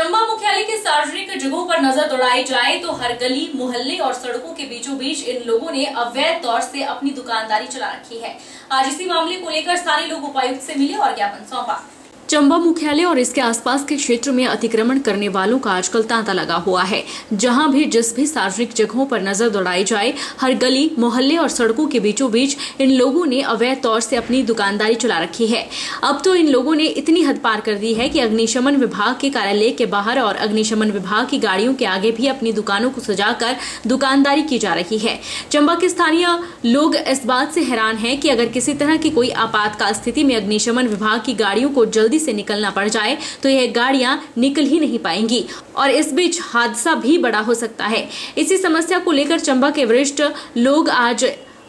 चंबा मुख्यालय के सार्वजनिक जगहों पर नजर दौड़ाई जाए तो हर गली, मोहल्ले और सड़कों के बीचों बीच इन लोगों ने अवैध तौर से अपनी दुकानदारी चला रखी है। आज इसी मामले को लेकर स्थानीय लोग उपायुक्त से मिले और ज्ञापन सौंपा। चंबा मुख्यालय और इसके आसपास के क्षेत्र में अतिक्रमण करने वालों का आजकल तांता लगा हुआ है। जहां भी जिस भी सार्वजनिक जगहों पर नजर दौड़ाई जाए, हर गली, मोहल्ले और सड़कों के बीचों बीच इन लोगों ने अवैध तौर से अपनी दुकानदारी चला रखी है। अब तो इन लोगों ने इतनी हद पार कर दी है कि अग्निशमन विभाग के कार्यालय के बाहर और अग्निशमन विभाग की गाड़ियों के आगे भी अपनी दुकानों को सजाकर दुकानदारी की जा रही है। चंबा के स्थानीय लोग इस बात से हैरान हैं कि अगर किसी तरह की कोई आपातकाल स्थिति में अग्निशमन विभाग की गाड़ियों को जल्दी से निकलना पड़ जाए तो यह गाड़ियां निकल ही नहीं पाएंगी और इस बीच हादसा भी बड़ा हो सकता है। इसी समस्या को लेकर चंबा के वरिष्ठ लोग आज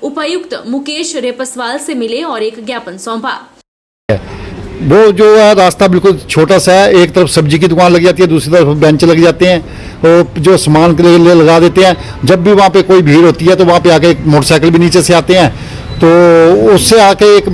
उपायुक्त मुकेश रेपस्वाल से मिले और एक ज्ञापन सौंपा। वो जो है रास्ता बिल्कुल छोटा सा है, एक तरफ सब्जी की दुकान लग जाती है, दूसरी तरफ बेंच लग जाते हैं और जो सामान के लिए लगा देते हैं। जब भी वहाँ पे कोई भीड़ होती है तो वहाँ पे आके मोटरसाइकिल भी नीचे से आते हैं, तो उससे आके एक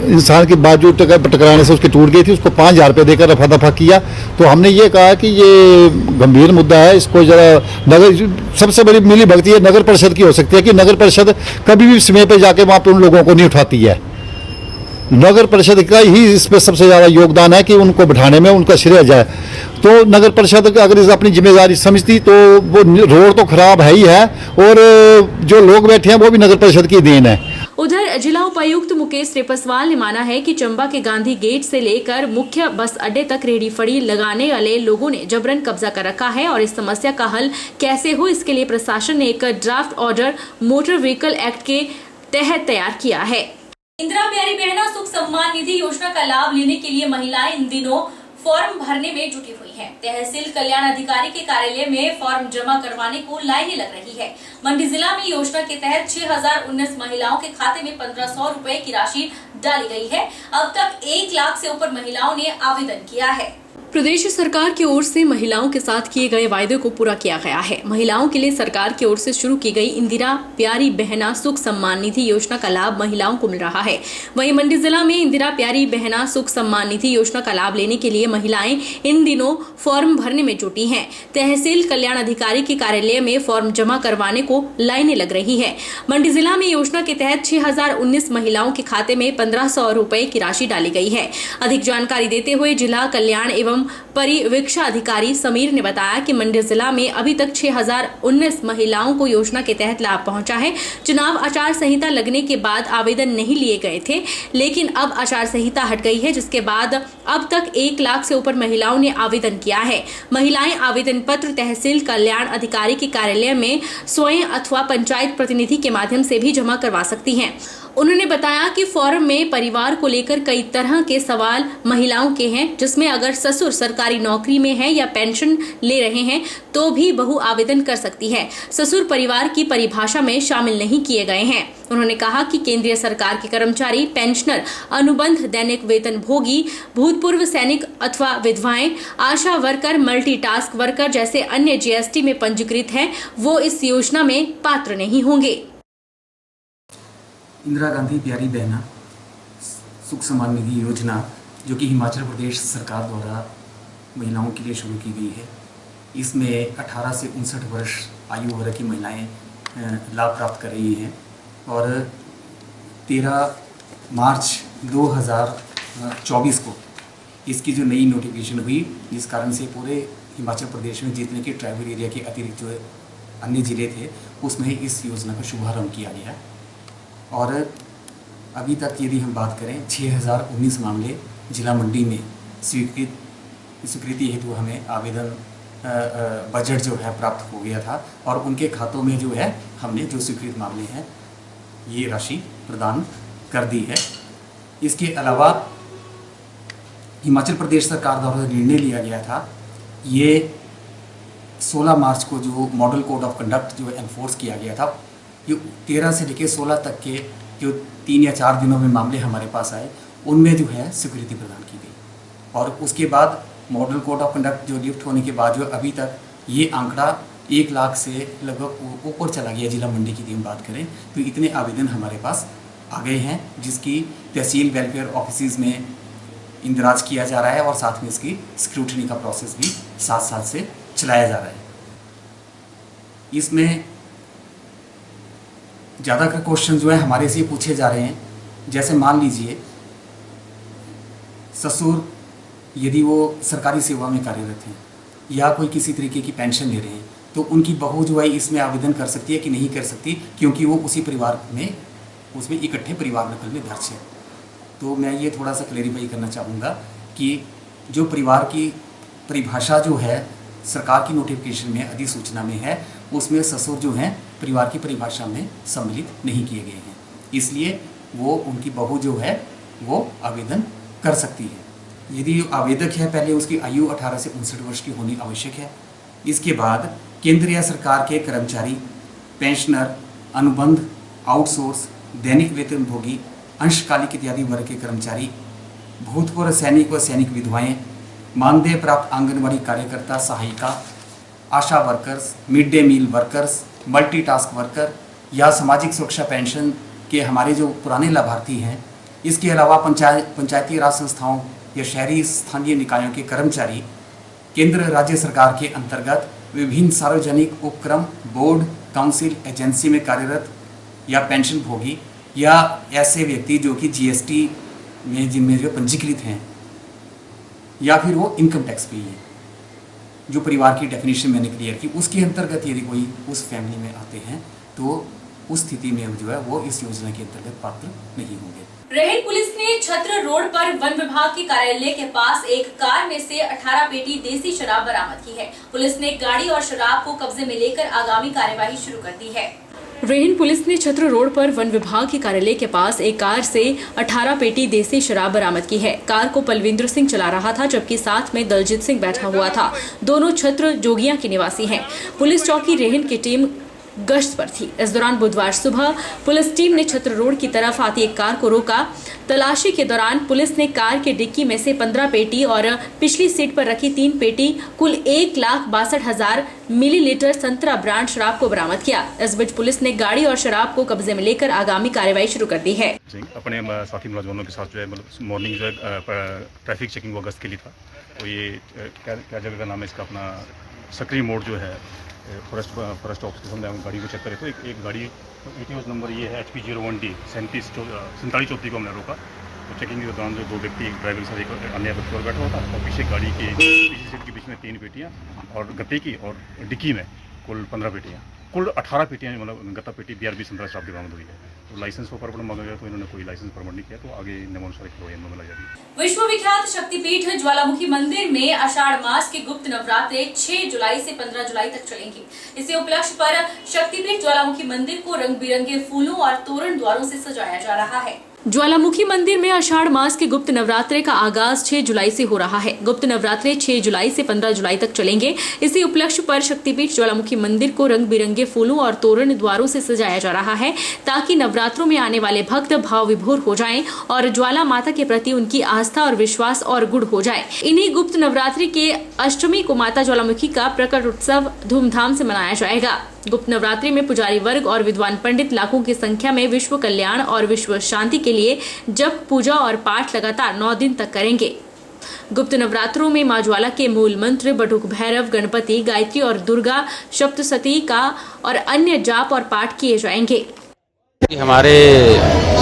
इंसान की बाजू टकराने से उसकी टूट गई थी। उसको 5,000 रुपये देकर रफा दफा किया। तो हमने ये कहा कि ये गंभीर मुद्दा है, इसको जरा नगर, सबसे बड़ी मिली भगती है नगर परिषद की हो सकती है कि नगर परिषद कभी भी समय पे जाके वहाँ पे उन लोगों को नहीं उठाती है। नगर परिषद का ही इस पर सबसे ज़्यादा योगदान है कि उनको बिठाने में उनका श्रेय जाए। तो नगर परिषद अगर इस अपनी जिम्मेदारी समझती तो वो रोड तो खराब है ही है और जो लोग बैठे हैं वो भी नगर परिषद की देन है। उधर जिला उपायुक्त मुकेश रेपस्वाल ने माना है कि चंबा के गांधी गेट से लेकर मुख्य बस अड्डे तक रेहड़ी फड़ी लगाने वाले लोगों ने जबरन कब्जा कर रखा है और इस समस्या का हल कैसे हो, इसके लिए प्रशासन ने एक draft order motor vehicle act के तहत तैयार किया है। इंदिरा प्यारी बहना सुख सम्मान निधि योजना का लाभ लेने के लिए महिलाएं इन दिनों फॉर्म भरने में जुटी हुई हैं। तहसील कल्याण अधिकारी के कार्यालय में फॉर्म जमा करवाने को लाइनें लग रही है। मंडी जिला में योजना के तहत 6,019 महिलाओं के खाते में 1,500 रुपए की राशि डाली गई है। अब तक 1 लाख से ऊपर महिलाओं ने आवेदन किया है। प्रदेश सरकार की ओर से महिलाओं के साथ किए गए वायदे को पूरा किया गया है। महिलाओं के लिए सरकार की ओर से शुरू की गई इंदिरा प्यारी बहना सुख सम्मान निधि योजना का लाभ महिलाओं को मिल रहा है। वहीं मंडी जिला में इंदिरा प्यारी बहना सुख सम्मान निधि योजना का लाभ लेने के लिए महिलाएं इन दिनों फॉर्म भरने में जुटी हैं। तहसील कल्याण अधिकारी के कार्यालय में फॉर्म जमा करवाने को लाइनें लग रही है। मंडी जिला में योजना के तहत 6,019 महिलाओं के खाते में 1,500 रुपए की राशि डाली गई है। अधिक जानकारी देते हुए जिला कल्याण एवं परिवीक्षा अधिकारी समीर ने बताया कि मंडी जिला में अभी तक 6,019 महिलाओं को योजना के तहत लाभ पहुंचा है। चुनाव आचार संहिता लगने के बाद आवेदन नहीं लिए गए थे, लेकिन अब आचार संहिता हट गई है, जिसके बाद अब तक 1 लाख से ऊपर महिलाओं ने आवेदन किया है। महिलाएं आवेदन पत्र तहसील कल्याण अधिकारी के कार्यालय में स्वयं अथवा पंचायत प्रतिनिधि के माध्यम से भी जमा करवा सकती हैं। उन्होंने बताया कि फॉर्म में परिवार को लेकर कई तरह के सवाल महिलाओं के हैं, जिसमें अगर ससुर सरकारी नौकरी में है या पेंशन ले रहे हैं तो भी बहू आवेदन कर सकती है। ससुर परिवार की परिभाषा में शामिल नहीं किए गए हैं। उन्होंने कहा कि केंद्रीय सरकार के कर्मचारी, पेंशनर, अनुबंध दैनिक वेतन भोगी, भूतपूर्व सैनिक अथवा विधवाएं, आशा वर्कर, मल्टीटास्क वर्कर जैसे अन्य जीएसटी में पंजीकृत हैं, वो इस योजना में पात्र नहीं होंगे। इंदिरा गांधी प्यारी बहना सुख सम्मान निधि योजना जो कि हिमाचल प्रदेश सरकार द्वारा महिलाओं के लिए शुरू की गई है, इसमें 18 से 59 वर्ष आयु वर्ग की महिलाएं लाभ प्राप्त कर रही हैं और 13 मार्च 2024 को इसकी जो नई नोटिफिकेशन हुई, जिस कारण से पूरे हिमाचल प्रदेश में जितने के ट्राइबल एरिया के अतिरिक्त जो अन्य ज़िले थे उसमें इस योजना का शुभारंभ किया गया। और अभी तक यदि हम बात करें 6,019 मामले जिला मंडी में स्वीकृति हेतु हमें आवेदन बजट जो है प्राप्त हो गया था और उनके खातों में जो है हमने जो स्वीकृत मामले हैं ये राशि प्रदान कर दी है। इसके अलावा हिमाचल प्रदेश सरकार द्वारा निर्णय लिया गया था, ये 16 मार्च को जो मॉडल कोड ऑफ कंडक्ट जो एनफोर्स किया गया था, ये 13 से लेकर 16 तक के जो 3 या 4 दिनों में मामले हमारे पास आए उनमें जो है स्वीकृति प्रदान की गई और उसके बाद मॉडल कोड ऑफ कंडक्ट जो लिफ्ट होने के बाद जो अभी तक ये आंकड़ा 1 लाख से लगभग ऊपर चला गया। जिला मंडी की हम बात करें तो इतने आवेदन हमारे पास आ गए हैं, जिसकी तहसील वेलफेयर ऑफिस में इंदराज किया जा रहा है और साथ में इसकी स्क्रूटनी का प्रोसेस भी साथ साथ से चलाया जा रहा है। इसमें ज़्यादातर क्वेश्चन जो है हमारे से पूछे जा रहे हैं, जैसे मान लीजिए ससुर यदि वो सरकारी सेवा में कार्यरत हैं या कोई किसी तरीके की पेंशन ले रहे हैं, तो उनकी बहू जो है इसमें आवेदन कर सकती है कि नहीं कर सकती, क्योंकि वो उसी परिवार में उसमें इकट्ठे परिवार नकल में दर्ज है। तो मैं ये थोड़ा सा क्लेरिफाई करना चाहूँगा कि जो परिवार की परिभाषा जो है सरकार की नोटिफिकेशन में अधिसूचना में है, उसमें ससुर जो हैं परिवार की परिभाषा में सम्मिलित नहीं किए गए हैं, इसलिए वो उनकी बहू जो है वो आवेदन कर सकती है। यदि आवेदक है पहले उसकी आयु 18 से 59 वर्ष की होनी आवश्यक है। इसके बाद केंद्र या सरकार के कर्मचारी, पेंशनर, अनुबंध, आउटसोर्स, दैनिक वेतनभोगी, अंशकालिक इत्यादि वर्ग के कर्मचारी, भूतपूर्व सैनिक व सैनिक विधवाएं, मानदेय प्राप्त आंगनबाड़ी कार्यकर्ता, सहायिका, ASHA workers, mid day meal workers, multitask worker या सामाजिक सुरक्षा पेंशन के हमारे जो पुराने लाभार्थी हैं। इसके अलावा पंचायती राज संस्थाओं या शहरी स्थानीय निकायों के कर्मचारी, केंद्र राज्य सरकार के अंतर्गत विभिन्न सार्वजनिक उपक्रम, बोर्ड, काउंसिल, एजेंसी में कार्यरत या पेंशन भोगी, या ऐसे व्यक्ति जो कि जीएसटी में जिनमें जो पंजीकृत हैं या फिर वो इनकम टैक्स पेई है, जो परिवार की डेफिनेशन मैंने क्लियर की, उसके अंतर्गत यदि कोई उस फैमिली में आते हैं तो उस स्थिति में जो है वो इस योजना के अंतर्गत पात्र नहीं होंगे। रेहन पुलिस ने छत्र रोड पर वन विभाग के कार्यालय के पास एक कार में से 18 पेटी देसी शराब बरामद की है। पुलिस ने गाड़ी और शराब को कब्जे में लेकर आगामी कार्यवाही शुरू कर दी है। रेहन पुलिस ने छत्र रोड पर वन विभाग के कार्यालय के पास एक कार से 18 पेटी देसी शराब बरामद की है। कार को पलविंद्र सिंह चला रहा था, जबकि साथ में दलजीत सिंह बैठा हुआ था। दोनों छत्र जोगिया के निवासी हैं। पुलिस चौकी रेहन की टीम गश्त पर थी। इस दौरान बुधवार सुबह पुलिस टीम ने छत्र रोड की तरफ आती एक कार को रोका। तलाशी के दौरान पुलिस ने कार के डिक्की में से 15 पेटी और पिछली सीट पर रखी 3 पेटी कुल 1,62,000 मिलीलीटर संतरा ब्रांड शराब को बरामद किया। इस बीच पुलिस ने गाड़ी और शराब को कब्जे में लेकर आगामी कार्यवाही शुरू कर दी है। अपने साथी मुलाजमों के साथ जो है मतलब मॉर्निंग जो है ट्रैफिक चेकिंग वो गश्त के लिए था। तो ये क्या जगह का नाम है इसका, अपना सक्रिय मोड़ जो है फॉरेस्ट ऑफिस के सामने गाड़ी को चेक करें तो एक गाड़ी ATOS नंबर ये है HP 01D 4734 को हमने रोका। तो चेकिंग के दौरान जो 2 व्यक्ति, एक ड्राइवर के साथ एक अन्य व्यक्ति और बैठा हुआ था, और पीछे गाड़ी के पीछे सीट के बीच में 3 पेटियाँ और गत्ते की और डिक्की में कुल 15 पेटियाँ, कुल 18 पेटियाँ मतलब गत्ता पेटी BRB संतरा शराब की बरामद हुई है। तो लाइसेंस को परमिट मांगा गया तो इन्होंने कोई लाइसेंस परमिट नहीं किया, तो आगे नियमानुसार कार्रवाई मिला जाएगी। विश्व विख्यात शक्तिपीठ ज्वालामुखी मंदिर में आषाढ़ मास के गुप्त नवरात्रे 6 जुलाई से 15 जुलाई तक चलेंगी। इसी उपलक्ष्य पर शक्तिपीठ ज्वालामुखी मंदिर को रंग बिरंगे फूलों और तोरण द्वारों से सजाया जा रहा है। ज्वालामुखी मंदिर में आषाढ़ मास के गुप्त नवरात्रे का आगाज 6 जुलाई से हो रहा है। गुप्त नवरात्रे 6 जुलाई से 15 जुलाई तक चलेंगे। इसी उपलक्ष्य पर शक्तिपीठ ज्वालामुखी मंदिर को रंग बिरंगे फूलों और तोरण द्वारों से सजाया जा रहा है, ताकि नवरात्रों में आने वाले भक्त भाव विभोर हो जाएं और ज्वाला माता के प्रति उनकी आस्था और विश्वास और गुड़ हो जाए। इन्हीं गुप्त नवरात्रि के अष्टमी को माता ज्वालामुखी का प्रकट उत्सव धूमधाम से मनाया जाएगा। गुप्त नवरात्रि में पुजारी वर्ग और विद्वान पंडित लाखों की संख्या में विश्व कल्याण और विश्व शांति के लिए जप, पूजा और पाठ लगातार 9 दिन तक करेंगे। गुप्त नवरात्रों में मां ज्वाला के मूल मंत्र बटुक भैरव, गणपति, गायत्री और दुर्गा सप्तशती का और अन्य जाप और पाठ किए जाएंगे। हमारे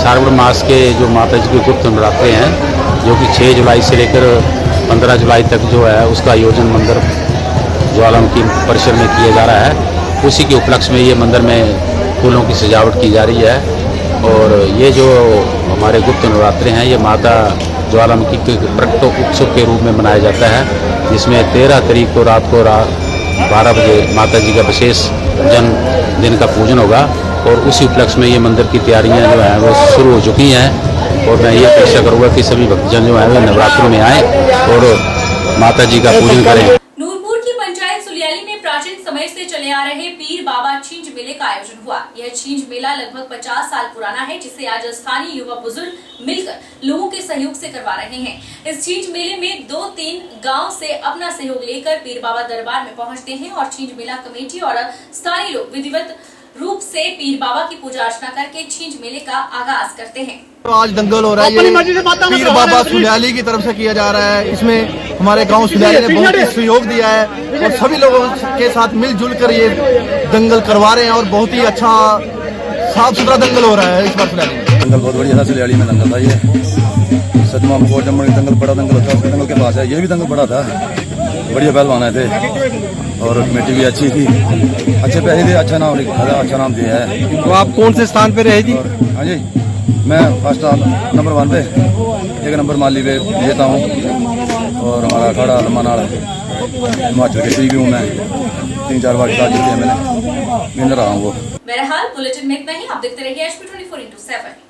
श्रावण मास के जो माता जी के गुप्त नवरात्रे हैं, जो कि 6 जुलाई से लेकर 15 जुलाई तक जो है उसका आयोजन मंदिर ज्वालामुखी परिसर में किया जा रहा है। उसी के उपलक्ष्य में ये मंदिर में फूलों की सजावट की जा रही है। और ये जो हमारे गुप्त नवरात्रे हैं, ये माता ज्वालामुखी के प्रकट उत्सव के रूप में मनाया जाता है, जिसमें 13 तारीख को रात को 12 बजे माता जी का विशेष जन्म दिन का पूजन होगा। और उसी उपलक्ष्य में ये मंदिर की तैयारियां जो हैं वो शुरू हो चुकी हैं। और मैं ये अपेक्षा करूँगा कि सभी भक्तजन जो है नवरात्रि में आए और माता जी का पूजन करें। नूरपुर की पंचायत सुलियाली में प्राचीन समय से चले आ रहे पीर बाबा छींज मेले का आयोजन हुआ। यह छींज मेला लगभग 50 साल पुराना है, जिसे आज स्थानीय युवा बुजुर्ग मिलकर लोगों के सहयोग से करवा रहे हैं। इस छींज मेले में 2-3 गांव से अपना सहयोग लेकर पीर बाबा दरबार में पहुंचते हैं और छींज मेला कमेटी और स्थानीय लोग विधिवत रूप से पीर बाबा की पूजा अर्चना करके छींज मेले का आगाज करते हैं। तो आज दंगल हो रहा है, ये पीर बाबा सुल्याली की तरफ से किया जा रहा है। इसमें हमारे गांव सुल्याली ने बहुत ही सहयोग दिया है और सभी लोगों के साथ मिलजुल कर ये दंगल करवा रहे हैं और बहुत ही अच्छा साफ सुथरा दंगल हो रहा है इस बार सुल्याली में। दंगल बहुत बढ़िया था, सुल्याली में दंगल था ये सतमा कोट जम्मू दंगल, बड़ा दंगल होता है, उस दंगल के पास है, ये भी दंगल बड़ा था, बढ़िया पहलवान आए थे और कमेटी भी अच्छी थी, अच्छे पैसे थे, अच्छा नाम दिया है। तो आप कौन से स्थान पे रहे थी? हाँ जी, मैं फर्स्ट नंबर 1 पे, 1 नंबर माली पे जीता हूँ और हमारा अखाड़ा लम्बानाड़ हिमाचल के टीवी हूँ मैं, 3-4 बार खिला जीते हैं मैंने, विनर रहा हूँ वो। बहरहाल बुलेटिन में इतना ही। आप देखते रहिए HP 24/7।